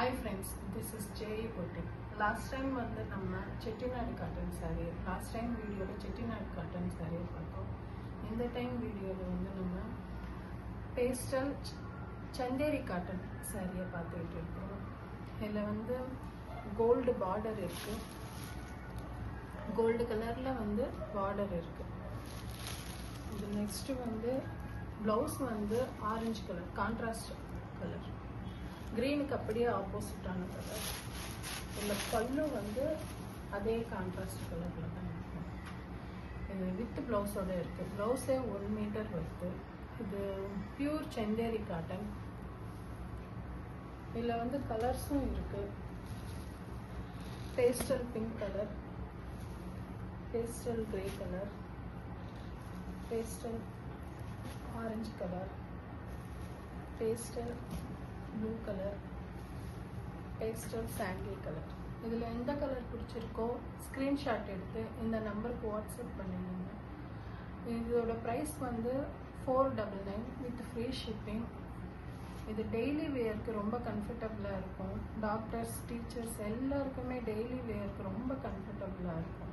Hi friends, this is Jay Boutique. Last time வந்து நம்ம Chettinad cotton saree last time வீடியோல Chettinad cotton saree பார்த்தோம். இந்த டைம் வீடியோல வந்து நம்ம பேஸ்டல் சந்தேரி காட்டன் saree பார்த்துட்டு இருக்கோம். இதுல வந்து கோல்ட் பார்டர் இருக்கு. கோல்ட் கலர்ல வந்து பார்டர் இருக்கு. இது நெக்ஸ்ட் வந்து ப்ளவுஸ் வந்து ஆரஞ்சு கலர் கான்ட்ராஸ்ட் கலர். கிரீனுக்கு அப்படியே ஆப்போசிட்டான கலர். இதில் பல்லு வந்து அதே கான்ட்ராஸ்ட் கலரில் தான் இருக்கும். இது வித் ப்ளவுஸோட இருக்குது. ப்ளவுஸே 1 மீட்டர் வருது. இது பியூர் சந்தேரி காட்டன். இதில் வந்து கலர்ஸும் இருக்குது. Pastel pink colour, pastel grey colour, pastel orange colour, pastel blue colour, pastel சாண்டில் கலர். இதில் எந்த கலர் பிடிச்சிருக்கோ ஸ்க்ரீன்ஷாட் எடுத்து இந்த நம்பருக்கு வாட்ஸ்அப் பண்ணிடுங்க. இதோட ப்ரைஸ் வந்து 499 வித் ஃப்ரீ ஷிப்பிங். இது டெய்லி வேருக்கு ரொம்ப கம்ஃபர்டபுளாக இருக்கும். டாக்டர்ஸ், டீச்சர்ஸ் எல்லாருக்குமே டெய்லி வேருக்கு ரொம்ப கம்ஃபர்டபுளாக இருக்கும்.